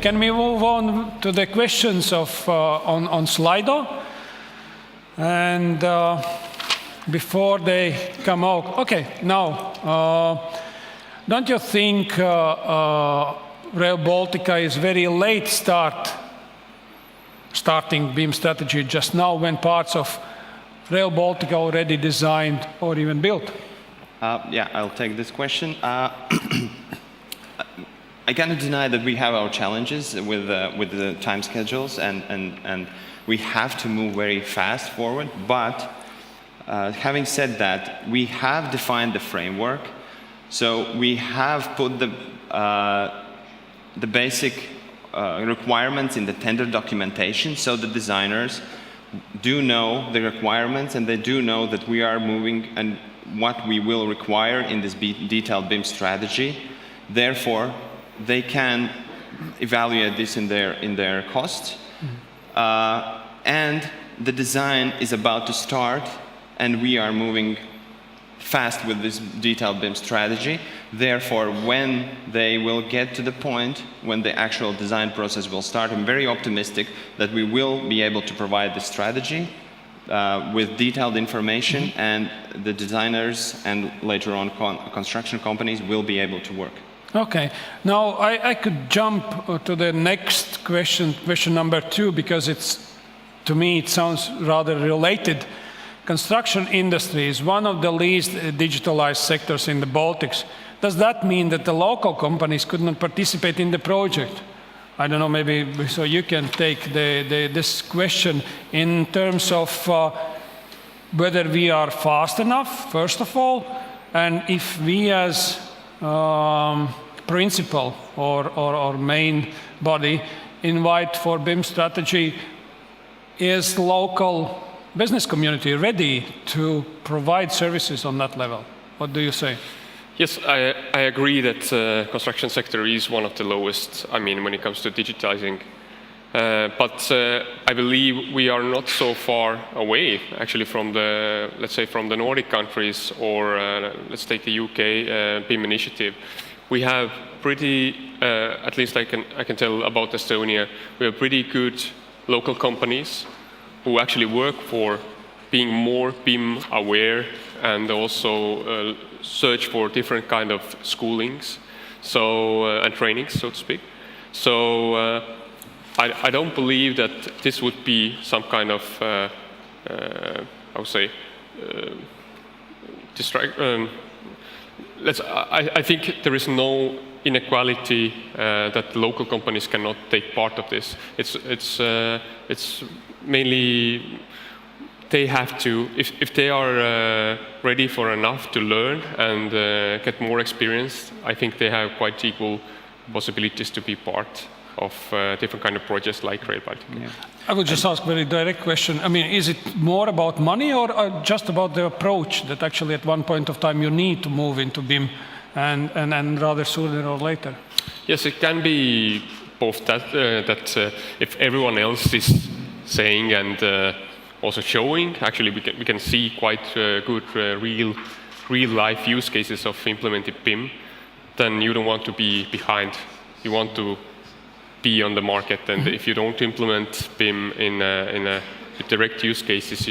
can we move on to the questions of on Slido? And before they come out, okay, now, don't you think Rail Baltica is very late starting BIM strategy just now when parts of Rail Baltica already designed or even built? Yeah, I'll take this question. I cannot deny that we have our challenges with the time schedules, and we have to move very fast forward. But having said that, we have defined the framework. So we have put the basic requirements in the tender documentation, so the designers do know the requirements, and they do know that we are moving and what we will require in this detailed BIM strategy. Therefore, they can evaluate this in their costs. And the design is about to start, and we are moving fast with this detailed BIM strategy. Therefore, when they will get to the point when the actual design process will start, I'm very optimistic that we will be able to provide the strategy with detailed information, and the designers and later on construction companies will be able to work. Okay. Now, I could jump to the next question, question number 2, because to me, it sounds rather related. Construction industry is one of the least digitalized sectors in the Baltics. Does that mean that the local companies could not participate in the project? I don't know, maybe so you can take this question in terms of whether we are fast enough, first of all, and if we as principal or main body invite for BIM strategy, is local business community ready to provide services on that level? What do you say? Yes, I agree that construction sector is one of the lowest, when it comes to digitizing. But I believe we are not so far away, actually, from let's say, from the Nordic countries, or let's take the UK BIM initiative. We have pretty, at least I can tell about Estonia, we have pretty good local companies who actually work for being more BIM aware, and also search for different kind of schoolings, and trainings, so to speak. So I don't believe that this would be some kind of, I would say, I think there is no inequality that local companies cannot take part of this. It's mainly they have to, if they are ready for enough to learn and get more experience, I think they have quite equal possibilities to be part of different kind of projects like Rail Baltica. Yeah. I would just ask a very direct question. Is it more about money, or just about the approach that actually at one point of time you need to move into BIM and rather sooner or later? Yes, it can be both that, if everyone else is saying and also showing, actually we can see quite good real life use cases of implementing BIM, then you don't want to be behind. You want to be on the market, and if you don't implement BIM in a direct use cases,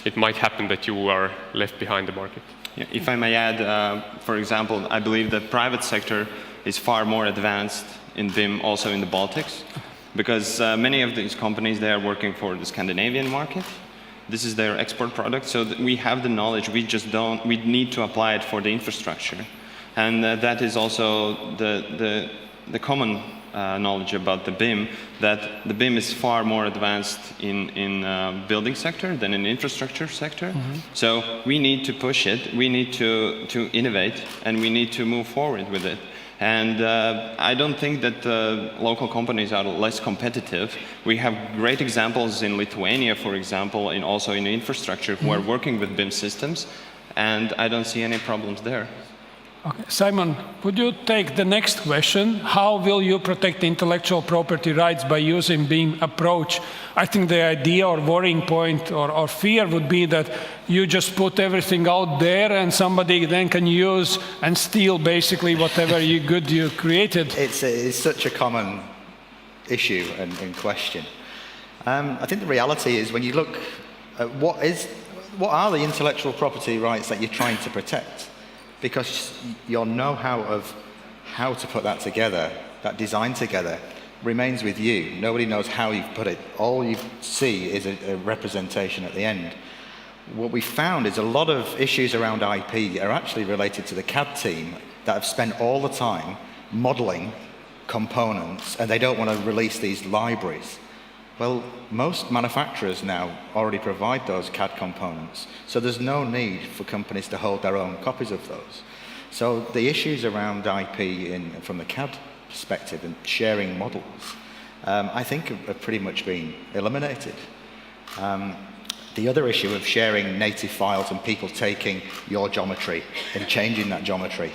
it might happen that you are left behind the market. Yeah, if I may add, for example, I believe the private sector is far more advanced in BIM also in the Baltics, because many of these companies, they are working for the Scandinavian market. This is their export product, so that we have the knowledge, we need to apply it for the infrastructure. And that is also the common knowledge about the BIM, that the BIM is far more advanced in building sector than in infrastructure sector. So we need to push it, we need to innovate, and we need to move forward with it. And I don't think that local companies are less competitive. We have great examples in Lithuania, for example, and also in infrastructure, who are working with BIM systems, and I don't see any problems there. Okay. Simon, would you take the next question? How will you protect intellectual property rights by using BIM approach? I think the idea or worrying point or fear would be that you just put everything out there and somebody then can use and steal basically whatever good you created. It's such a common issue and question. I think the reality is when you look at what are the intellectual property rights that you're trying to protect, because your know-how of how to put that together, that design together, remains with you. Nobody knows how you've put it. All you see is a representation at the end. What we found is a lot of issues around IP are actually related to the CAD team that have spent all the time modeling components, and they don't want to release these libraries. Well, most manufacturers now already provide those CAD components, so there's no need for companies to hold their own copies of those. So the issues around IP from the CAD perspective and sharing models, I think have pretty much been eliminated. The other issue of sharing native files and people taking your geometry and changing that geometry,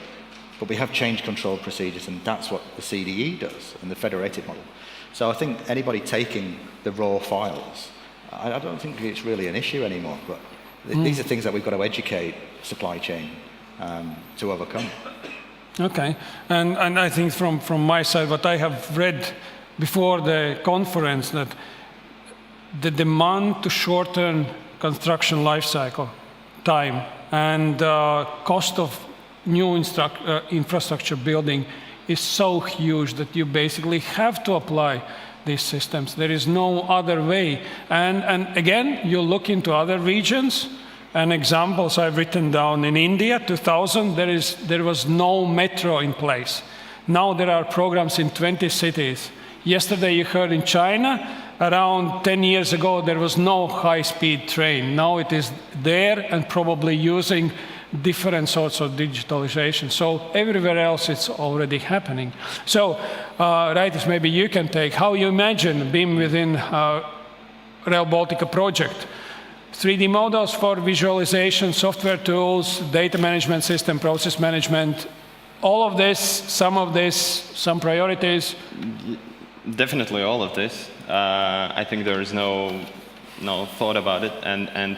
but we have change control procedures, and that's what the CDE does and the federated model. So I think anybody taking the raw files, I don't think it's really an issue anymore, but these are things that we've got to educate supply chain to overcome. Okay, and I think from my side, what I have read before the conference, that the demand to shorten construction life cycle time and cost of new infrastructure building is so huge that you basically have to apply these systems. There is no other way. And again, you look into other regions, and examples I've written down. In India, 2000, there was no metro in place. Now there are programs in 20 cities. Yesterday you heard in China, around 10 years ago, there was no high-speed train. Now it is there and probably using different sorts of digitalization. So everywhere else it's already happening. So Raitis, maybe you can take how you imagine BIM within Rail Baltica project. 3D models for visualization, software tools, data management system, process management, all of this, some priorities? Definitely all of this. I think there is no thought about it, and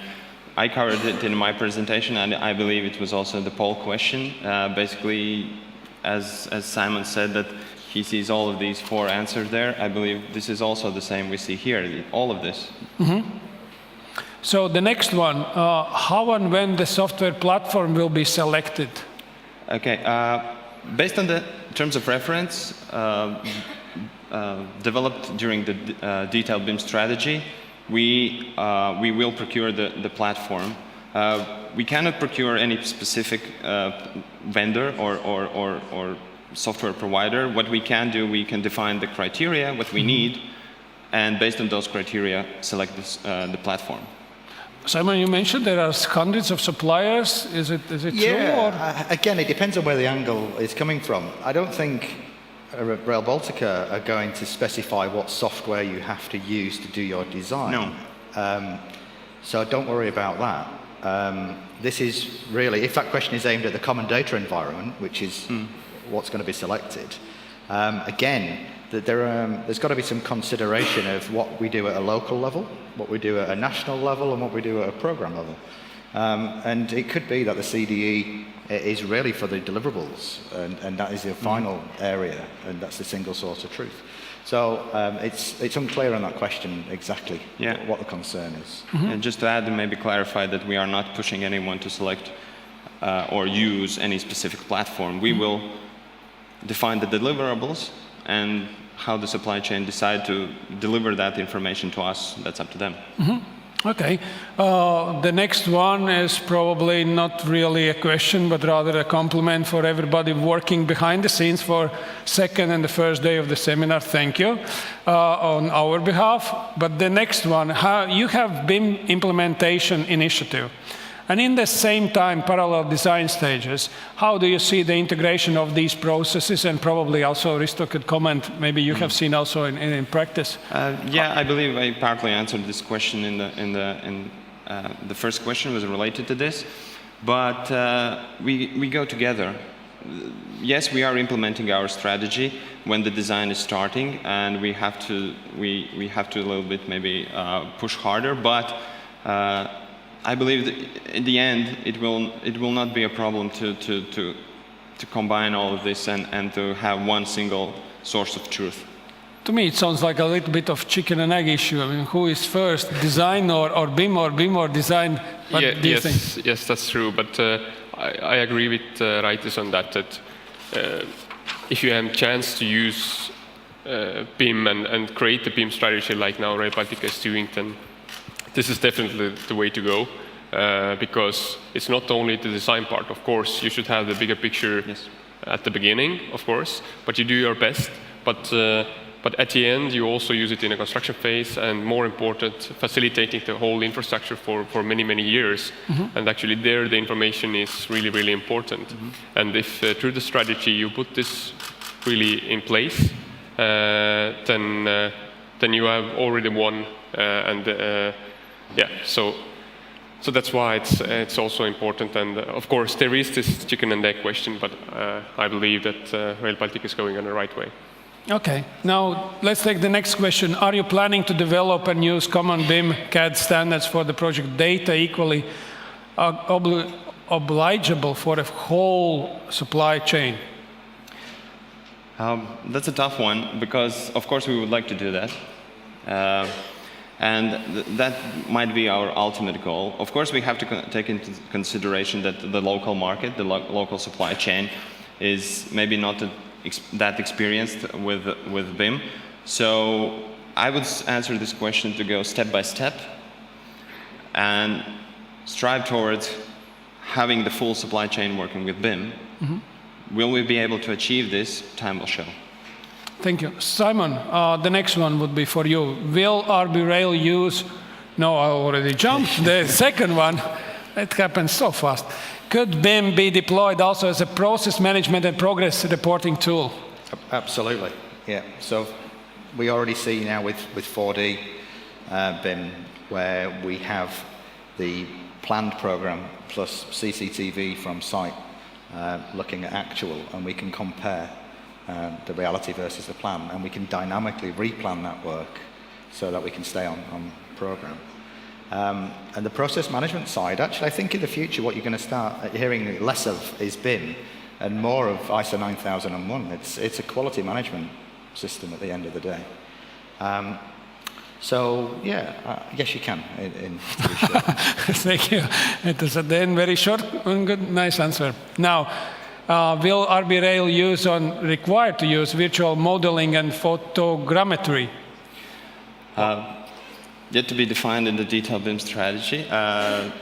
I covered it in my presentation, and I believe it was also the poll question. Basically, as Simon said, that he sees all of these 4 answers there. I believe this is also the same we see here, all of this. Mm-hmm. So the next one, how and when the software platform will be selected? Okay, based on the terms of reference developed during the detailed BIM strategy, we will procure the platform. We cannot procure any specific vendor or software provider. What we can do, we can define the criteria, what we need, and based on those criteria, select the platform. Simon, you mentioned there are hundreds of suppliers. Is it true? Or? Again, it depends on where the angle is coming from. I don't think Rail Baltica are going to specify what software you have to use to do your design. No. So don't worry about that. This is really, if that question is aimed at the common data environment, which is what's going to be selected, again, there's got to be some consideration of what we do at a local level, what we do at a national level, and what we do at a program level. And it could be that the CDE is really for the deliverables, and that is the final area, and that's the single source of truth. So it's unclear on that question exactly what the concern is. Mm-hmm. And just to add and maybe clarify that we are not pushing anyone to select or use any specific platform. We will define the deliverables, and how the supply chain decide to deliver that information to us, that's up to them. Mm-hmm. Okay. The next one is probably not really a question, but rather a compliment for everybody working behind the scenes for second and the first day of the seminar. Thank you on our behalf. But the next one, you have BIM implementation initiative. And in the same time, parallel design stages, how do you see the integration of these processes? And probably also Risto could comment, maybe you have seen also in practice. Yeah, I believe I partly answered this question in the first question was related to this, but we go together. Yes, we are implementing our strategy when the design is starting, and we have to a little bit maybe push harder, but I believe that in the end, it will not be a problem to combine all of this and to have one single source of truth. to me, it sounds like a little bit of chicken and egg issue. I mean, who is first, design or BIM or design? What do you think? Yes, that's true. But I agree with Raitis on that if you have a chance to use BIM and create a BIM strategy like now Rail Baltica is doing, then this is definitely the way to go. Because it's not only the design part. Of course, you should have the bigger picture at the beginning, of course, but you do your best. But at the end, you also use it in a construction phase, and more important, facilitating the whole infrastructure for many, many years. And actually there, the information is really, really important. And if through the strategy you put this really in place, then you have already won. So that's why it's also important. And of course, there is this chicken and egg question, but I believe that Rail Baltica is going in the right way. Okay, now let's take the next question. Are you planning to develop and use common BIM CAD standards for the project data equally obligeable for the whole supply chain? That's a tough one, because of course we would like to do that. And that might be our ultimate goal. Of course, we have to take into consideration that the local market, the local supply chain, is maybe not that experienced with BIM. So I would answer this question to go step by step and strive towards having the full supply chain working with BIM. Will we be able to achieve this? Time will show. Thank you. Simon, the next one would be for you. Will RB Rail use, no, I already jumped, the second one, it happens so fast. Could BIM be deployed also as a process management and progress reporting tool? Absolutely, yeah. So we already see now with 4D BIM, where we have the planned program plus CCTV from site looking at actual, and we can compare the reality versus the plan, and we can dynamically replan that work so that we can stay on program. And the process management side, actually, I think in the future what you're going to start hearing less of is BIM and more of ISO 9001. It's a quality management system at the end of the day. So yeah, yes you can. To be sure. Thank you. It was at the end very short and good, nice answer. Now, will RB Rail required to use virtual modeling and photogrammetry? Yet to be defined in the detailed BIM strategy. I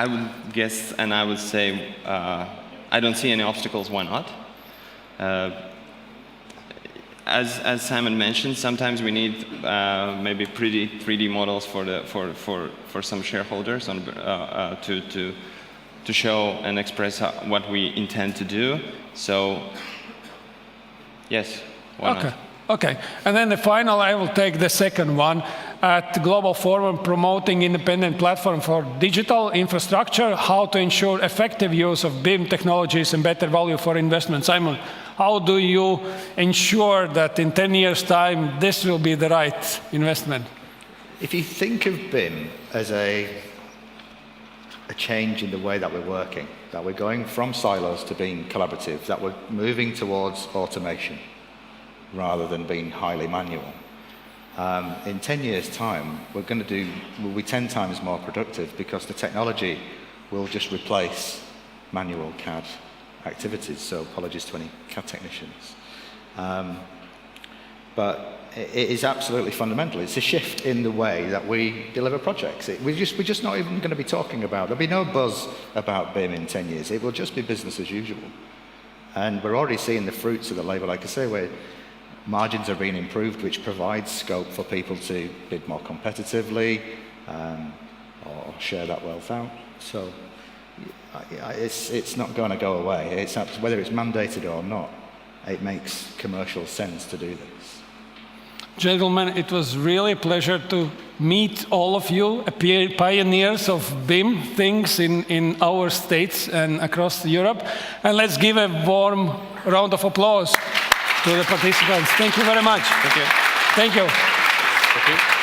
would guess, and I would say, I don't see any obstacles. Why not? As Simon mentioned, sometimes we need maybe pretty 3D models for some shareholders to show and express what we intend to do. So, yes, why not? Okay, and then the final, I will take the second one. At the Global Forum promoting independent platform for digital infrastructure, how to ensure effective use of BIM technologies and better value for investment. Simon, how do you ensure that in 10 years' time, this will be the right investment? If you think of BIM as a change in the way that we're working, that we're going from silos to being collaborative, that we're moving towards automation rather than being highly manual. In 10 years' time, we'll be 10 times more productive because the technology will just replace manual CAD activities. So apologies to any CAD technicians. But it is absolutely fundamental. It's a shift in the way that we deliver projects. We're just not even going to be talking about, there'll be no buzz about BIM in 10 years. It will just be business as usual. And we're already seeing the fruits of the labour, like I say, where margins are being improved, which provides scope for people to bid more competitively or share that wealth out. So it's not going to go away. Whether it's mandated or not, it makes commercial sense to do this. Gentlemen, it was really a pleasure to meet all of you, pioneers of BIM things in our states and across Europe. And let's give a warm round of applause to the participants. Thank you very much. Thank you. Thank you. Thank you.